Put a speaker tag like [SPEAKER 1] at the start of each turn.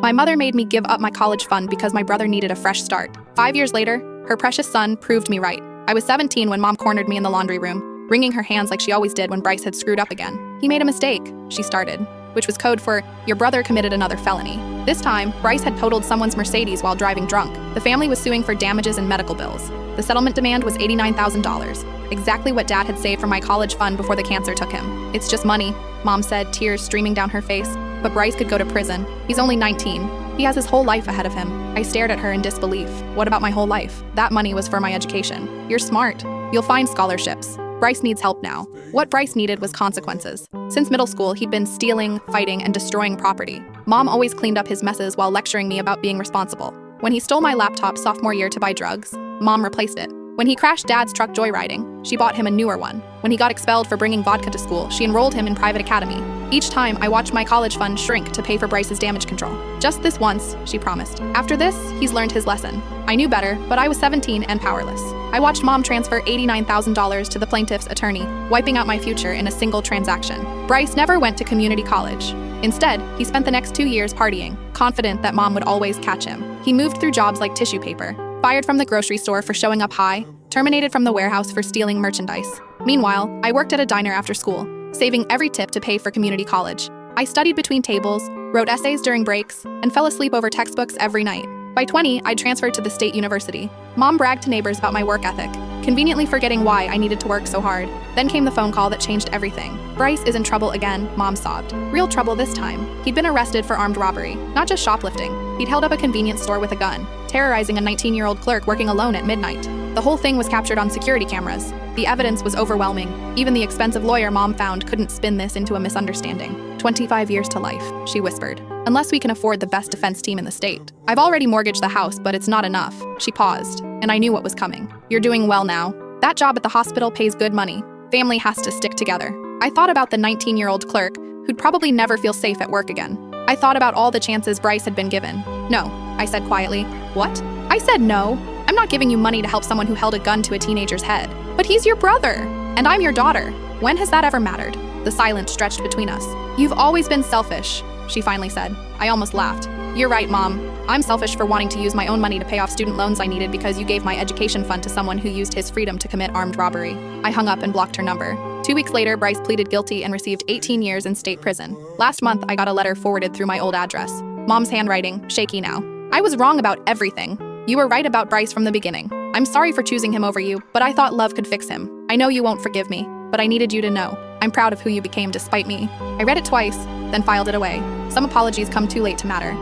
[SPEAKER 1] My mother made me give up my college fund because my brother needed a fresh start. 5 years later, her precious son proved me right. I was 17 when Mom cornered me in the laundry room, wringing her hands like she always did when Bryce had screwed up again. He made a mistake, she started, which was code for, your brother committed another felony. This time, Bryce had totaled someone's Mercedes while driving drunk. The family was suing for damages and medical bills. The settlement demand was $89,000, exactly what Dad had saved from my college fund before the cancer took him. It's just money, Mom said, tears streaming down her face. But Bryce could go to prison. He's only 19. He has his whole life ahead of him. I stared at her in disbelief. What about my whole life? That money was for my education. You're smart. You'll find scholarships. Bryce needs help now. What Bryce needed was consequences. Since middle school, he'd been stealing, fighting, and destroying property. Mom always cleaned up his messes while lecturing me about being responsible. When he stole my laptop sophomore year to buy drugs, Mom replaced it. When he crashed Dad's truck joyriding, she bought him a newer one. When he got expelled for bringing vodka to school, she enrolled him in private academy. Each time, I watched my college fund shrink to pay for Bryce's damage control. Just this once, she promised. After this, he's learned his lesson. I knew better, but I was 17 and powerless. I watched Mom transfer $89,000 to the plaintiff's attorney, wiping out my future in a single transaction. Bryce never went to community college. Instead, he spent the next 2 years partying, confident that Mom would always catch him. He moved through jobs like tissue paper, fired from the grocery store for showing up high, terminated from the warehouse for stealing merchandise. Meanwhile, I worked at a diner after school, saving every tip to pay for community college. I studied between tables, wrote essays during breaks, and fell asleep over textbooks every night. By 20, I transferred to the state university. Mom bragged to neighbors about my work ethic, conveniently forgetting why I needed to work so hard. Then came the phone call that changed everything. Bryce is in trouble again, Mom sobbed. Real trouble this time. He'd been arrested for armed robbery, not just shoplifting. He'd held up a convenience store with a gun, terrorizing a 19-year-old clerk working alone at midnight. The whole thing was captured on security cameras. The evidence was overwhelming. Even the expensive lawyer Mom found couldn't spin this into a misunderstanding. 25 years to life, she whispered. Unless we can afford the best defense team in the state. I've already mortgaged the house, but it's not enough. She paused, and I knew what was coming. You're doing well now. That job at the hospital pays good money. Family has to stick together. I thought about the 19-year-old clerk, who'd probably never feel safe at work again. I thought about all the chances Bryce had been given. No, I said quietly. What? I said no. I'm not giving you money to help someone who held a gun to a teenager's head. But he's your brother, and I'm your daughter. When has that ever mattered? The silence stretched between us. You've always been selfish, she finally said. I almost laughed. You're right, Mom. I'm selfish for wanting to use my own money to pay off student loans I needed because you gave my education fund to someone who used his freedom to commit armed robbery. I hung up and blocked her number. 2 weeks later, Bryce pleaded guilty and received 18 years in state prison. Last month, I got a letter forwarded through my old address. Mom's handwriting, shaky now. I was wrong about everything. You were right about Bryce from the beginning. I'm sorry for choosing him over you, but I thought love could fix him. I know you won't forgive me, but I needed you to know. I'm proud of who you became despite me. I read it twice, then filed it away. Some apologies come too late to matter.